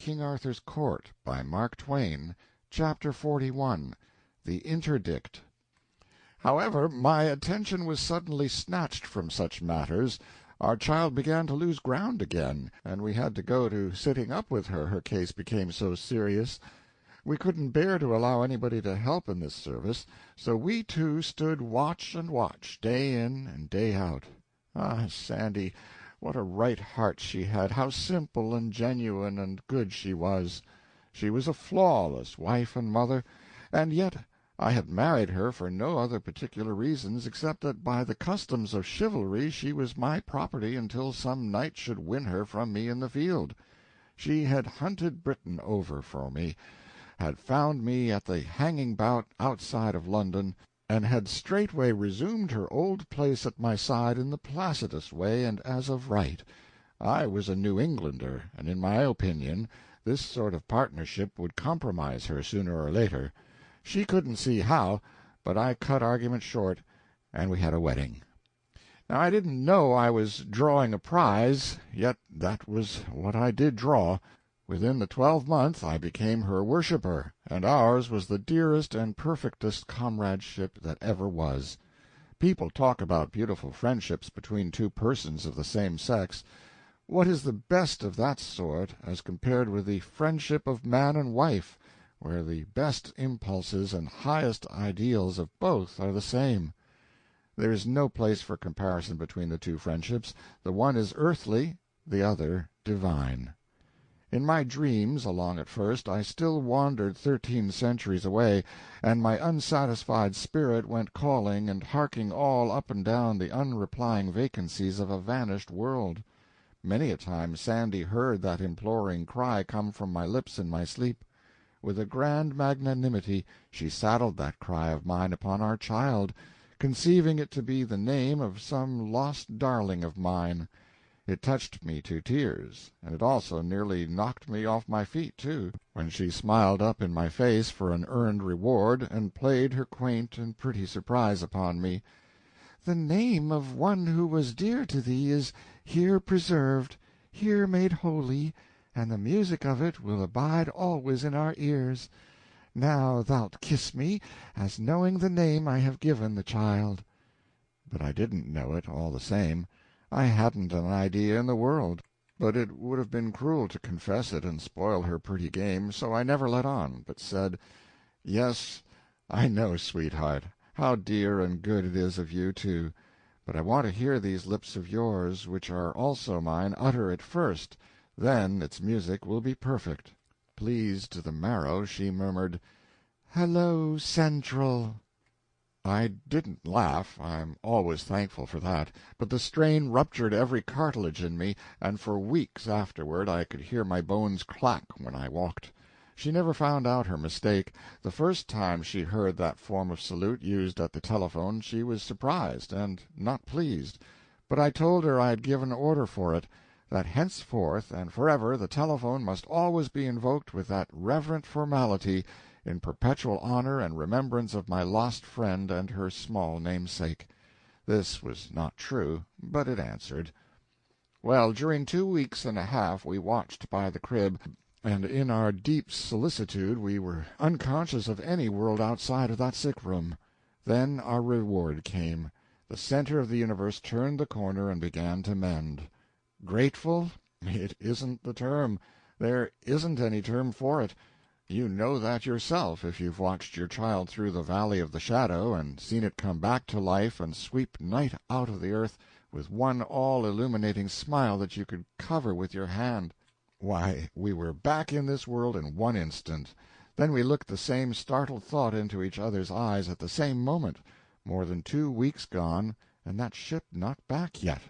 King Arthur's Court, by Mark Twain, Chapter 41, The Interdict. However, my attention was suddenly snatched from such matters. Our child began to lose ground again, and we had to go to sitting up with her, her case became so serious. We couldn't bear to allow anybody to help in this service, so we two stood watch and watch, day in and day out. Ah, Sandy, what a right heart she had, how simple and genuine and good she was. She was a flawless wife and mother, and yet I had married her for no other particular reasons except that by the customs of chivalry she was my property until some knight should win her from me in the field. She had hunted Britain over for me, had found me at the hanging bout outside of London, and had straightway resumed her old place at my side in the placidest way and as of right. I was a New Englander, and in my opinion this sort of partnership would compromise her sooner or later. She couldn't see how, but I cut argument short, and we had a wedding. Now I didn't know I was drawing a prize, yet that was what I did draw. Within the 12-month I became her worshipper, and ours was the dearest and perfectest comradeship that ever was. People talk about beautiful friendships between two persons of the same sex. What is the best of that sort as compared with the friendship of man and wife, where the best impulses and highest ideals of both are the same? There is no place for comparison between the two friendships. The one is earthly, the other divine. In my dreams, along at first, I still wandered 13 centuries away, and my unsatisfied spirit went calling and harking all up and down the unreplying vacancies of a vanished world. Many a time Sandy heard that imploring cry come from my lips in my sleep. With a grand magnanimity she saddled that cry of mine upon our child, conceiving it to be the name of some lost darling of mine. It touched me to tears, and it also nearly knocked me off my feet, too, when she smiled up in my face for an earned reward, and played her quaint and pretty surprise upon me. "The name of one who was dear to thee is here preserved, here made holy, and the music of it will abide always in our ears. Now thou'lt kiss me, as knowing the name I have given the child." But I didn't know it, all the same. I hadn't an idea in the world, but it would have been cruel to confess it and spoil her pretty game, so I never let on, but said, "Yes, I know, sweetheart, how dear and good it is of you, too, but I want to hear these lips of yours, which are also mine, utter it first, then its music will be perfect." Pleased to the marrow, she murmured, "Hello, Central." I didn't laugh, I'm always thankful for that, but the strain ruptured every cartilage in me, and for weeks afterward I could hear my bones clack when I walked. She never found out her mistake. The first time she heard that form of salute used at the telephone she was surprised and not pleased, but I told her I had given order for it, that henceforth and forever the telephone must always be invoked with that reverent formality, in perpetual honor and remembrance of my lost friend and her small namesake. This was not true, but it answered. Well, during 2 weeks and a half we watched by the crib, and in our deep solicitude we were unconscious of any world outside of that sick-room. Then our reward came. The center of the universe turned the corner and began to mend. Grateful? It isn't the term. There isn't any term for it. You know that yourself if you've watched your child through the valley of the shadow and seen it come back to life and sweep night out of the earth with one all-illuminating smile that you could cover with your hand. Why, we were back in this world in one instant. Then we looked the same startled thought into each other's eyes at the same moment. More than 2 weeks gone, and that ship not back yet.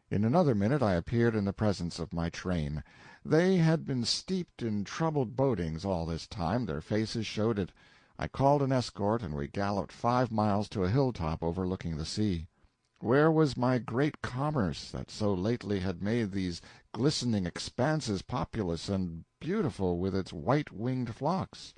In another minute I appeared in the presence of my train. They had been steeped in troubled bodings all this time, their faces showed it. I called an escort, and we galloped 5 miles to a hilltop overlooking the sea. Where was my great commerce that so lately had made these glistening expanses populous and beautiful with its white-winged flocks?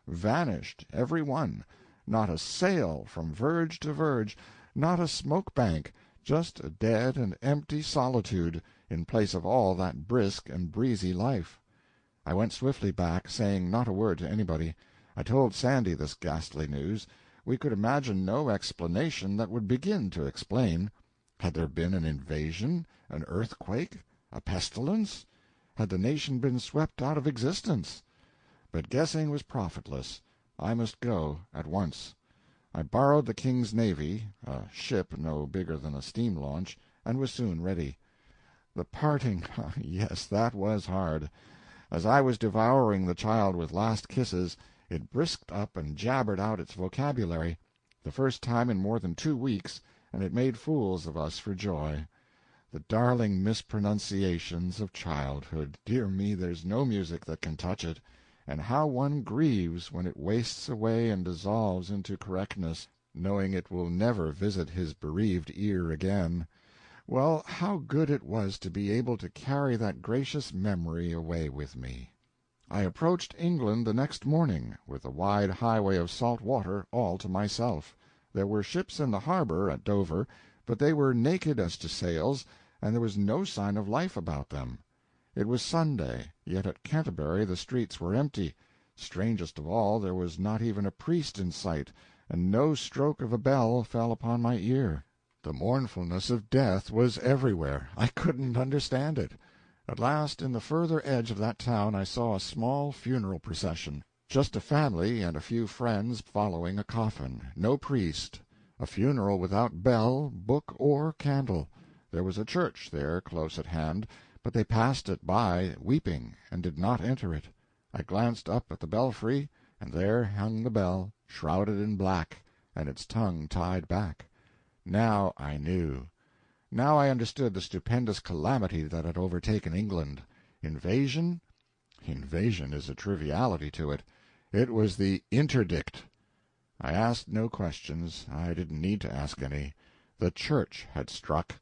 Vanished, every one. Not a sail from verge to verge, not a smoke-bank, just a dead and empty solitude, in place of all that brisk and breezy life. I went swiftly back, saying not a word to anybody. I told Sandy this ghastly news. We could imagine no explanation that would begin to explain. Had there been an invasion, an earthquake, a pestilence? Had the nation been swept out of existence? But guessing was profitless. I must go at once. I borrowed the King's Navy, a ship no bigger than a steam launch, and was soon ready. The parting, yes, that was hard. As I was devouring the child with last kisses, it brisked up and jabbered out its vocabulary, the first time in more than 2 weeks, and it made fools of us for joy. The darling mispronunciations of childhood! Dear me, there's no music that can touch it. And how one grieves when it wastes away and dissolves into correctness, knowing it will never visit his bereaved ear again. Well, how good it was to be able to carry that gracious memory away with me. I approached England the next morning, with the wide highway of salt water all to myself. There were ships in the harbor at Dover, but they were naked as to sails, and there was no sign of life about them. It was Sunday, yet at Canterbury the streets were empty. Strangest of all, there was not even a priest in sight, and no stroke of a bell fell upon my ear. The mournfulness of death was everywhere. I couldn't understand it. At last, in the further edge of that town, I saw a small funeral procession. Just a family and a few friends following a coffin. No priest. A funeral without bell, book, or candle. There was a church there close at hand, but they passed it by, weeping, and did not enter it. I glanced up at the belfry, and there hung the bell, shrouded in black, and its tongue tied back. Now I knew. Now I understood the stupendous calamity that had overtaken England. Invasion? Invasion is a triviality to it. It was the interdict. I asked no questions. I didn't need to ask any. The church had struck.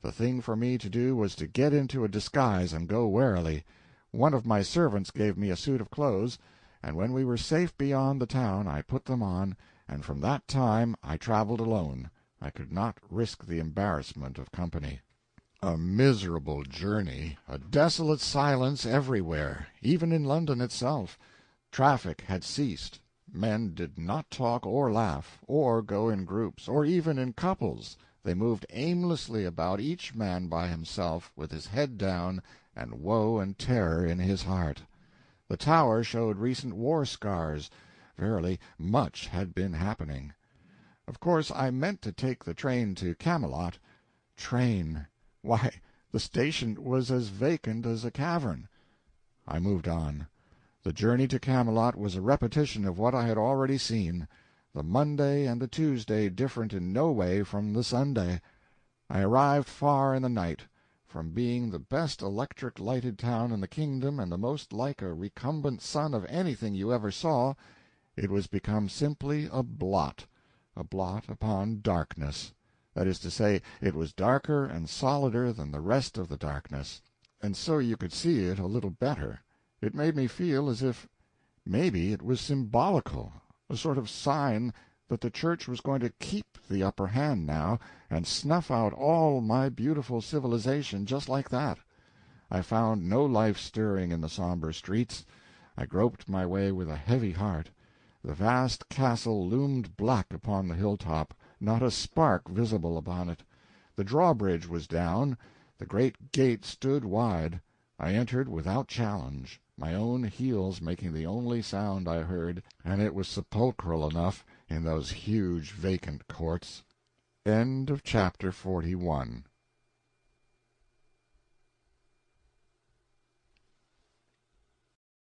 The thing for me to do was to get into a disguise and go warily. One of my servants gave me a suit of clothes, and when we were safe beyond the town I put them on, and from that time I traveled alone. I could not risk the embarrassment of company. A miserable journey, a desolate silence everywhere, even in London itself. Traffic had ceased. Men did not talk or laugh, or go in groups, or even in couples. They moved aimlessly about, each man by himself, with his head down, and woe and terror in his heart. The Tower showed recent war scars. Verily, much had been happening. Of course I meant to take the train to Camelot. Train! Why, the station was as vacant as a cavern. I moved on. The journey to Camelot was a repetition of what I had already seen. The Monday and the Tuesday different in no way from the Sunday. I arrived far in the night. From being the best electric-lighted town in the kingdom and the most like a recumbent sun of anything you ever saw, it was become simply a blot upon darkness. That is to say, it was darker and solider than the rest of the darkness, and so you could see it a little better. It made me feel as if maybe it was symbolical, a sort of sign that the church was going to keep the upper hand now, and snuff out all my beautiful civilization just like that. I found no life stirring in the somber streets. I groped my way with a heavy heart. The vast castle loomed black upon the hilltop, not a spark visible upon it. The drawbridge was down, the great gate stood wide. I entered without challenge, my own heels making the only sound I heard, and it was sepulchral enough in those huge vacant courts. End of chapter 41.